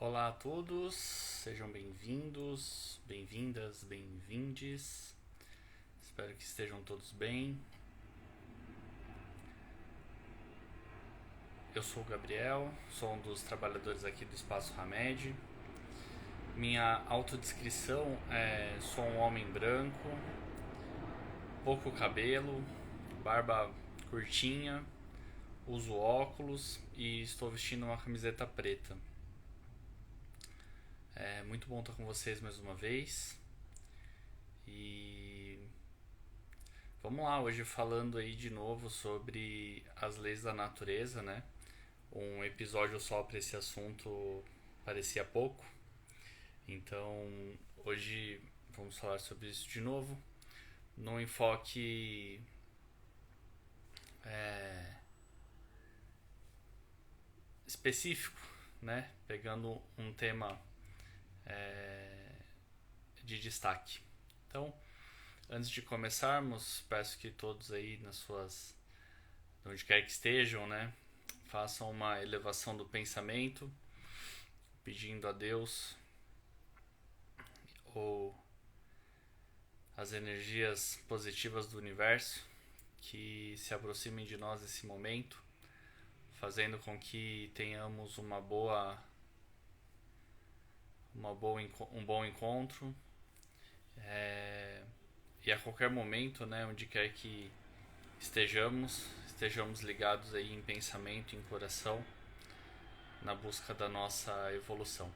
Olá a todos, sejam bem-vindos, bem-vindas, bem-vindes. Espero que estejam todos bem. Eu sou o Gabriel, sou um dos trabalhadores aqui do Espaço Hamed. Minha autodescrição é: sou um homem branco, pouco cabelo, barba curtinha, uso óculos e estou vestindo uma camiseta preta. É muito bom estar com vocês mais uma vez. E vamos lá, hoje falando aí de novo sobre as leis da natureza, né? Um episódio só para esse assunto parecia pouco. Então, hoje vamos falar sobre isso de novo, num enfoque específico, né? Pegando um tema de destaque. Então, antes de começarmos, peço que todos aí nas suas, onde quer que estejam, né, façam uma elevação do pensamento, pedindo a Deus ou as energias positivas do universo que se aproximem de nós nesse momento, fazendo com que tenhamos um bom encontro, e a qualquer momento, né, onde quer que estejamos ligados aí em pensamento, em coração, na busca da nossa evolução.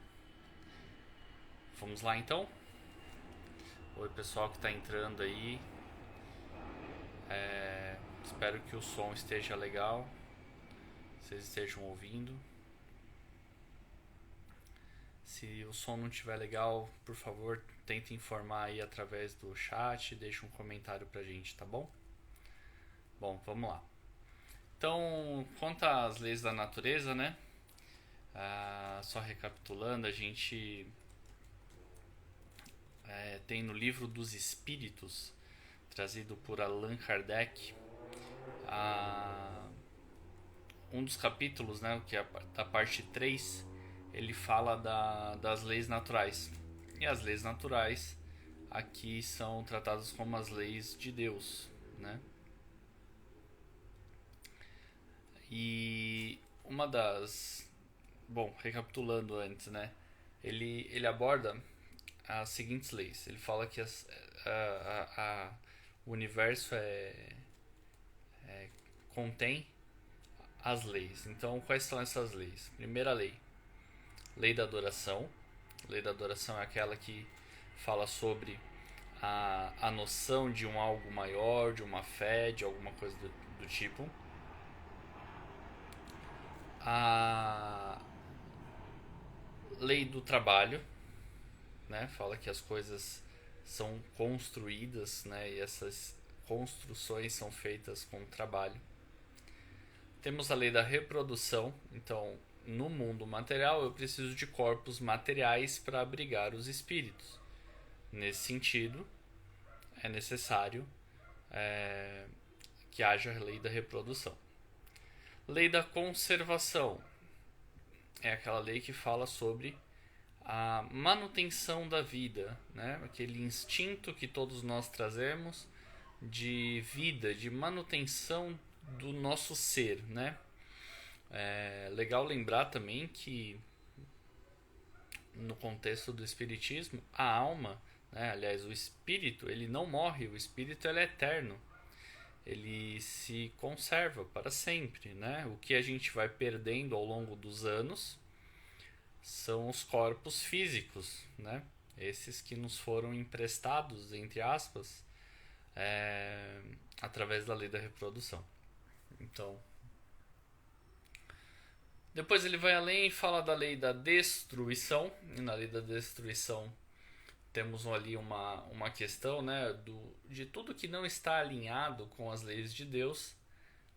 Vamos lá então? Oi pessoal que está entrando aí, espero que o som esteja legal, vocês estejam ouvindo. Se o som não estiver legal, por favor, tente informar aí através do chat, deixe um comentário pra gente, tá bom? Bom, vamos lá. Então, quanto às leis da natureza, né? Só recapitulando, a gente tem no livro dos Espíritos, trazido por Allan Kardec, um dos capítulos, né, que é da parte 3, ele fala das leis naturais. E as leis naturais aqui são tratadas como as leis de Deus, né? E uma das... Bom, recapitulando antes, né? Ele aborda as seguintes leis. Ele fala que o universo contém as leis. Então, quais são essas leis? Primeira lei, lei da adoração. Lei da adoração é aquela que fala sobre a noção de um algo maior, de uma fé, de alguma coisa do tipo. A lei do trabalho, né? Fala que as coisas são construídas, né? E essas construções são feitas com trabalho. Temos a lei da reprodução. Então, no mundo material, eu preciso de corpos materiais para abrigar os espíritos. Nesse sentido, é necessário que haja a lei da reprodução. Lei da conservação é aquela lei que fala sobre a manutenção da vida, né? Aquele instinto que todos nós trazemos de vida, de manutenção do nosso ser, né? É legal lembrar também que no contexto do espiritismo, a alma, né, aliás, o espírito, ele não morre, o espírito ele é eterno. Ele se conserva para sempre, né? O que a gente vai perdendo ao longo dos anos são os corpos físicos, né? Esses que nos foram emprestados, entre aspas, através da lei da reprodução. Então, depois ele vai além e fala da lei da destruição. E na lei da destruição temos ali uma questão, né, de tudo que não está alinhado com as leis de Deus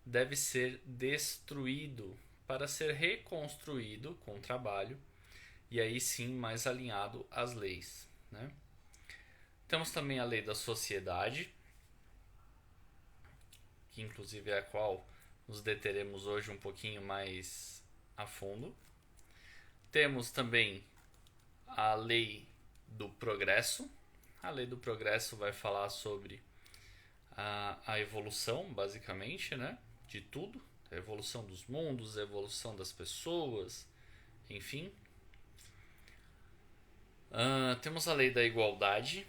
deve ser destruído para ser reconstruído com trabalho e aí sim mais alinhado às leis, né? Temos também a lei da sociedade, que inclusive é a qual nos deteremos hoje um pouquinho mais a fundo. Temos também a lei do progresso. A lei do progresso vai falar sobre a evolução, basicamente, né? De tudo. A evolução dos mundos, a evolução das pessoas, enfim. Temos a lei da igualdade,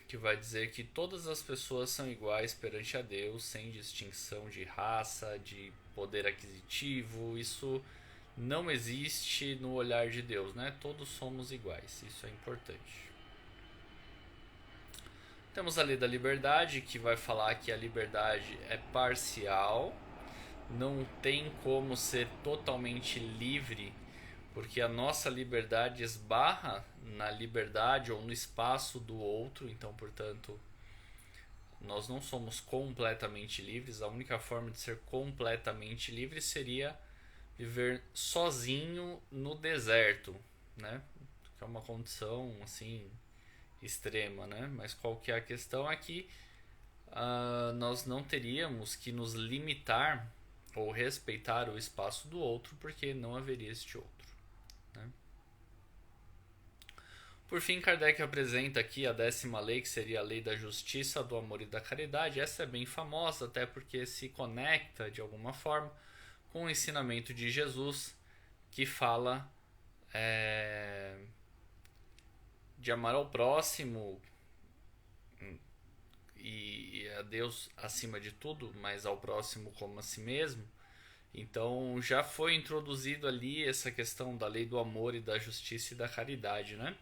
que vai dizer que todas as pessoas são iguais perante a Deus, sem distinção de raça, de poder aquisitivo. Isso não existe no olhar de Deus, né? Todos somos iguais, isso é importante. Temos a lei da liberdade, que vai falar que a liberdade é parcial, não tem como ser totalmente livre, porque a nossa liberdade esbarra na liberdade ou no espaço do outro, então, portanto, nós não somos completamente livres. A única forma de ser completamente livre seria viver sozinho no deserto, né? Que é uma condição assim extrema, né? Mas qual que é a questão é que nós não teríamos que nos limitar ou respeitar o espaço do outro, porque não haveria este outro, né? Por fim, Kardec apresenta aqui a 10ª lei, que seria a lei da justiça, do amor e da caridade. Essa é bem famosa, até porque se conecta de alguma forma com o ensinamento de Jesus, que fala de amar ao próximo e a Deus acima de tudo, mas ao próximo como a si mesmo. Então já foi introduzido ali essa questão da lei do amor e da justiça e da caridade, né?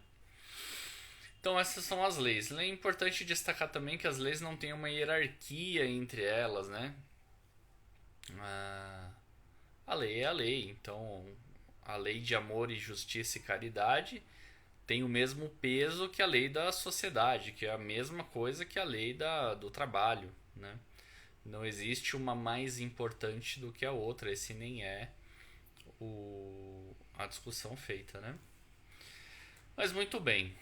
Então essas são as leis. É importante destacar também que as leis não têm uma hierarquia entre elas, né? A lei é a lei. Então a lei de amor e justiça e caridade tem o mesmo peso que a lei da sociedade, que é a mesma coisa que a lei do trabalho, né? Não existe uma mais importante do que a outra. Esse nem é a discussão feita, né? Mas muito bem.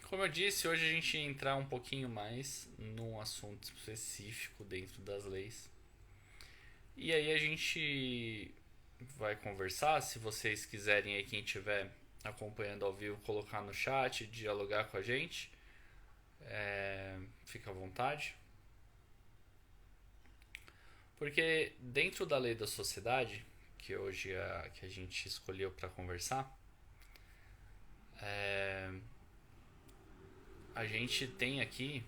Como eu disse, hoje a gente ia entrar um pouquinho mais num assunto específico dentro das leis. E aí a gente vai conversar. Se vocês quiserem aí, quem estiver acompanhando ao vivo, colocar no chat, dialogar com a gente, fica à vontade. Porque dentro da lei da sociedade, que hoje é a que a gente escolheu para conversar, a gente tem aqui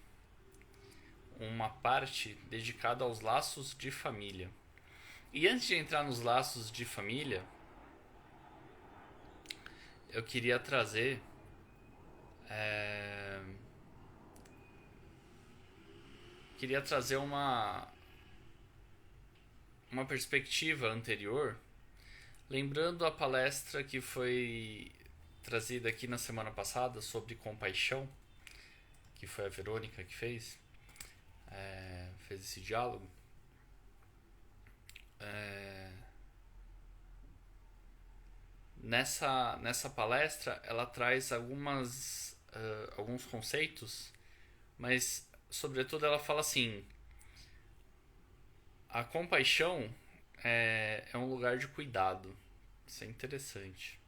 uma parte dedicada aos laços de família. E antes de entrar nos laços de família, eu queria trazer uma perspectiva anterior, lembrando a palestra que foi trazida aqui na semana passada sobre compaixão, que foi a Verônica que fez esse diálogo. Nessa palestra ela traz alguns conceitos, mas sobretudo ela fala assim: a compaixão é um lugar de cuidado. Isso é interessante.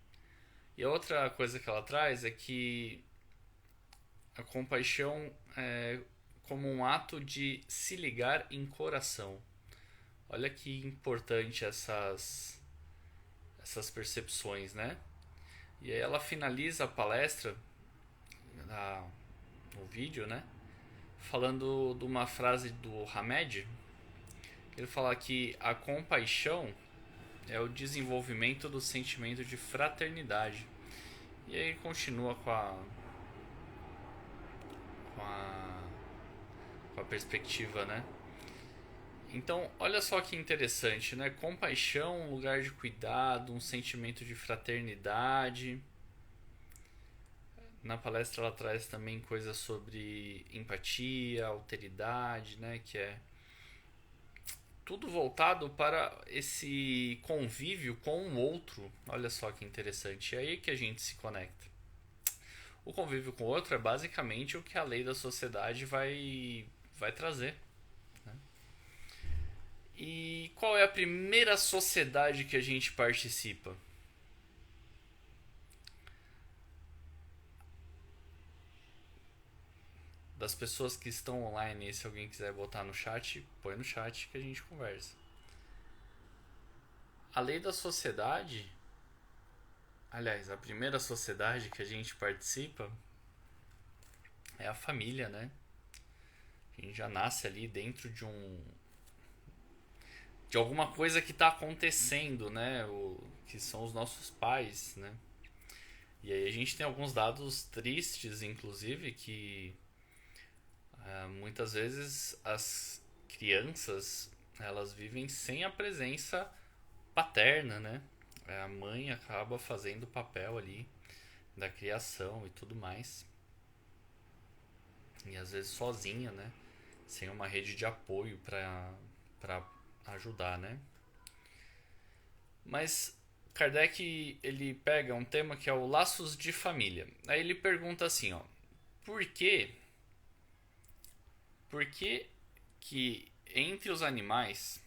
E a outra coisa que ela traz é que a compaixão é como um ato de se ligar em coração. Olha que importante essas percepções, né? E aí ela finaliza a palestra no vídeo, né? Falando de uma frase do Hamed. Ele fala que a compaixão é o desenvolvimento do sentimento de fraternidade. E aí continua com a perspectiva, né? Então, olha só que interessante, né? Compaixão, um lugar de cuidado, um sentimento de fraternidade. Na palestra ela traz também coisas sobre empatia, alteridade, né? Que é tudo voltado para esse convívio com o outro. Olha só que interessante. É aí que a gente se conecta. O convívio com o outro é basicamente o que a lei da sociedade vai trazer. Né? E qual é a primeira sociedade que a gente participa? das pessoas que estão online, se alguém quiser botar no chat, põe no chat que a gente conversa. A lei da sociedade, aliás, a primeira sociedade que a gente participa é a família, né? A gente já nasce ali dentro de alguma coisa que está acontecendo, né? Que são os nossos pais, né? E aí a gente tem alguns dados tristes, inclusive, que muitas vezes as crianças elas vivem sem a presença paterna, né? A mãe acaba fazendo o papel ali da criação e tudo mais. E às vezes sozinha, né? Sem uma rede de apoio para ajudar, né? Mas Kardec ele pega um tema que é o laços de família. Aí ele pergunta assim, ó, por que que entre os animais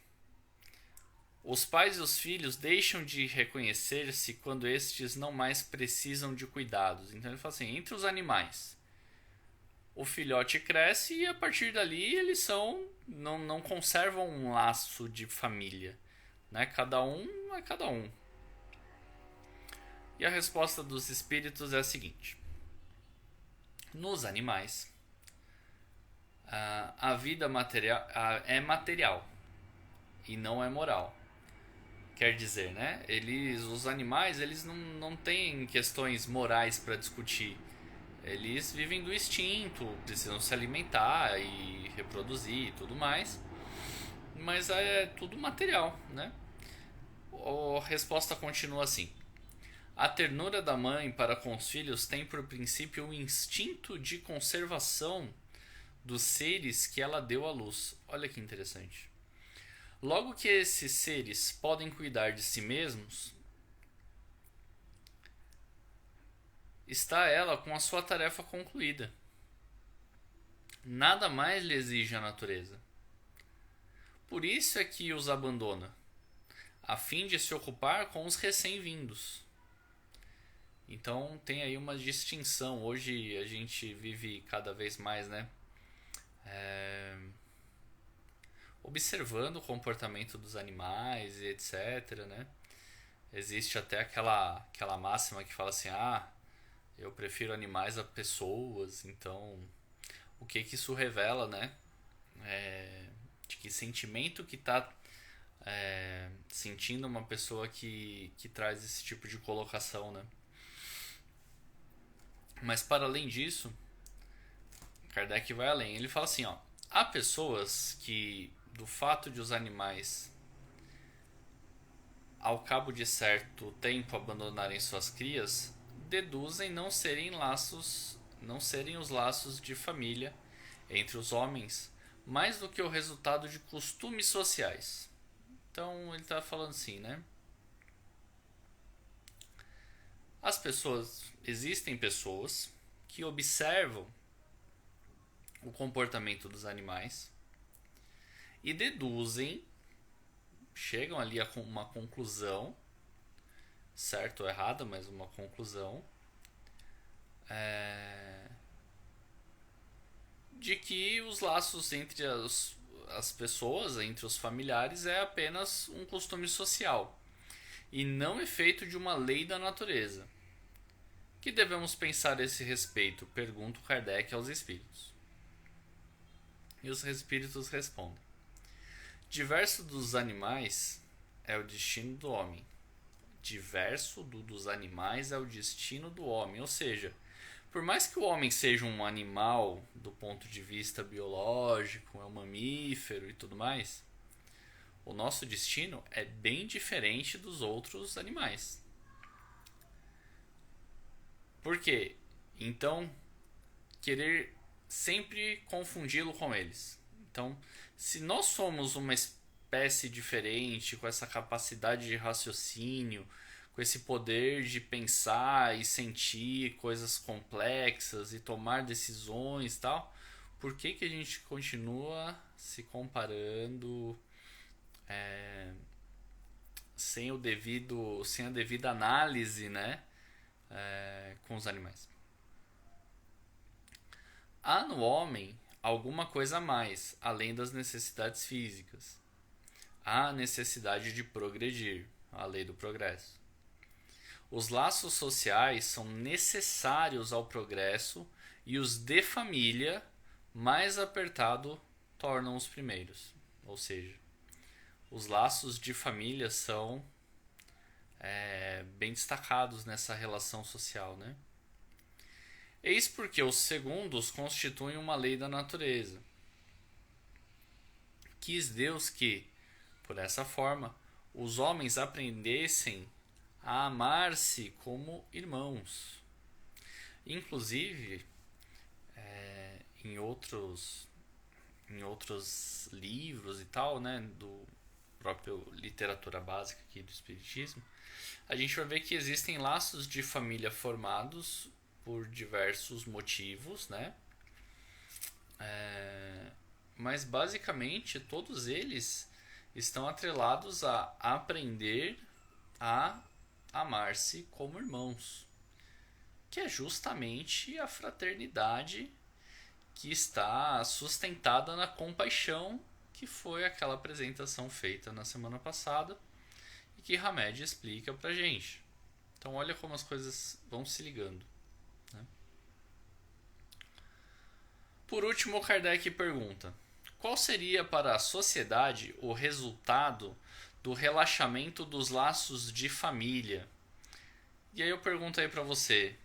os pais e os filhos deixam de reconhecer-se quando estes não mais precisam de cuidados? Então ele fala assim, entre os animais o filhote cresce e a partir dali eles não conservam um laço de família, né? Cada um é cada um. E a resposta dos espíritos é a seguinte: nos animais, a vida material é material e não é moral. Quer dizer, né? Os animais, eles não têm questões morais para discutir. Eles vivem do instinto, precisam se alimentar e reproduzir e tudo mais. Mas é tudo material, né? A resposta continua assim: a ternura da mãe para com os filhos tem por princípio o instinto de conservação dos seres que ela deu à luz. Olha que interessante. Logo que esses seres podem cuidar de si mesmos, está ela com a sua tarefa concluída. Nada mais lhe exige a natureza. Por isso é que os abandona, a fim de se ocupar com os recém-vindos. Então tem aí uma distinção. Hoje a gente vive cada vez mais, né? Observando o comportamento dos animais e etc, né? Existe até aquela máxima que fala assim, eu prefiro animais a pessoas. Então, o que isso revela, né? De que sentimento que está sentindo uma pessoa que traz esse tipo de colocação, né? Mas para além disso, Kardec vai além. Ele fala assim, ó, há pessoas que, do fato de os animais, ao cabo de certo tempo, abandonarem suas crias, deduzem não serem os laços de família entre os homens, mais do que o resultado de costumes sociais. Então ele está falando assim, né? Existem pessoas que observam o comportamento dos animais e deduzem, chegam ali a uma conclusão, certo ou errada, mas uma conclusão, de que os laços entre as pessoas, entre os familiares, é apenas um costume social e não efeito de uma lei da natureza. Que devemos pensar a esse respeito? Pergunta Kardec aos espíritos. E os espíritos respondem: diverso dos animais é o destino do homem. Diverso dos animais é o destino do homem. Ou seja, por mais que o homem seja um animal do ponto de vista biológico, é um mamífero e tudo mais, o nosso destino é bem diferente dos outros animais. Por quê? Então, querer sempre confundi-lo com eles. Então, se nós somos uma espécie diferente, com essa capacidade de raciocínio, com esse poder de pensar e sentir coisas complexas e tomar decisões e tal, por que a gente continua se comparando sem a devida análise, né, com os animais? Há no homem alguma coisa a mais, além das necessidades físicas. Há a necessidade de progredir, a lei do progresso. Os laços sociais são necessários ao progresso e os de família, mais apertado, tornam os primeiros. Ou seja, os laços de família são bem destacados nessa relação social, né? Eis porque os segundos constituem uma lei da natureza. Quis Deus que, por essa forma, os homens aprendessem a amar-se como irmãos. Inclusive, em outros livros e tal, né, do próprio literatura básica aqui do Espiritismo, a gente vai ver que existem laços de família formados por diversos motivos, né? Mas basicamente todos eles estão atrelados a aprender a amar-se como irmãos, que é justamente a fraternidade que está sustentada na compaixão, que foi aquela apresentação feita na semana passada e que Hamed explica pra gente. Então olha como as coisas vão se ligando, né? Por último, Kardec pergunta: qual seria para a sociedade o resultado do relaxamento dos laços de família? E aí eu pergunto aí pra você,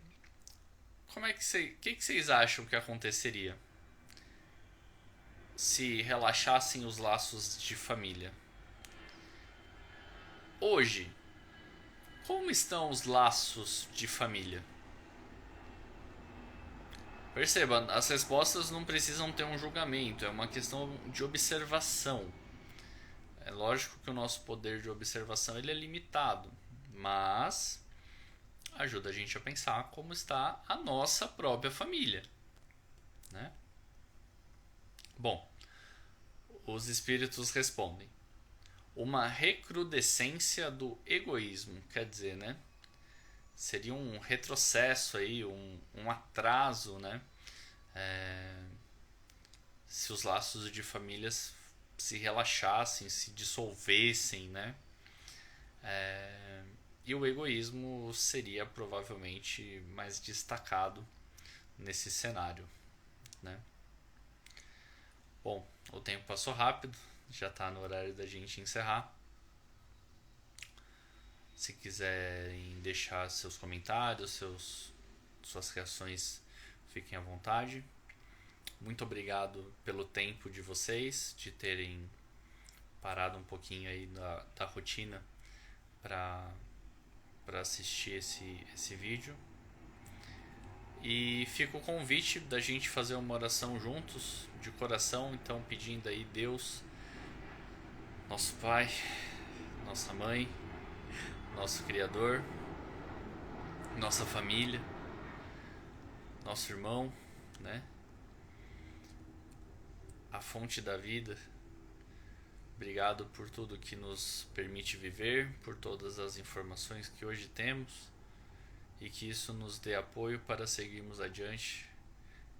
que vocês acham que aconteceria se relaxassem os laços de família? Hoje, como estão os laços de família? Perceba, as respostas não precisam ter um julgamento, é uma questão de observação. É lógico que o nosso poder de observação ele é limitado, mas ajuda a gente a pensar como está a nossa própria família, né? Bom, os espíritos respondem: uma recrudescência do egoísmo, quer dizer, né? Seria um retrocesso aí, um atraso, né? Se os laços de famílias se relaxassem, se dissolvessem, né? E o egoísmo seria provavelmente mais destacado nesse cenário, né? Bom, o tempo passou rápido, já está no horário da gente encerrar. Se quiserem deixar seus comentários, suas reações, fiquem à vontade. Muito obrigado pelo tempo de vocês, de terem parado um pouquinho aí da rotina para assistir esse vídeo. E fica o convite da gente fazer uma oração juntos, de coração, então pedindo aí Deus, nosso Pai, nossa Mãe, nosso Criador, nossa família, nosso irmão, né? A fonte da vida. Obrigado por tudo que nos permite viver, por todas as informações que hoje temos e que isso nos dê apoio para seguirmos adiante,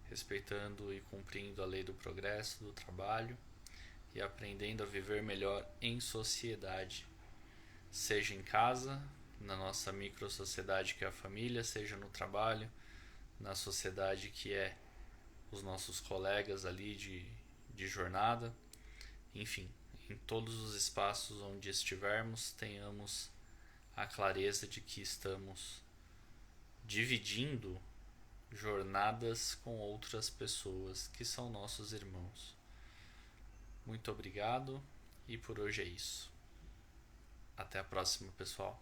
respeitando e cumprindo a lei do progresso, do trabalho e aprendendo a viver melhor em sociedade, seja em casa, na nossa micro-sociedade que é a família, seja no trabalho, na sociedade que é os nossos colegas ali de jornada, enfim, em todos os espaços onde estivermos, tenhamos a clareza de que estamos dividindo jornadas com outras pessoas que são nossos irmãos. Muito obrigado e por hoje é isso. Até a próxima, pessoal.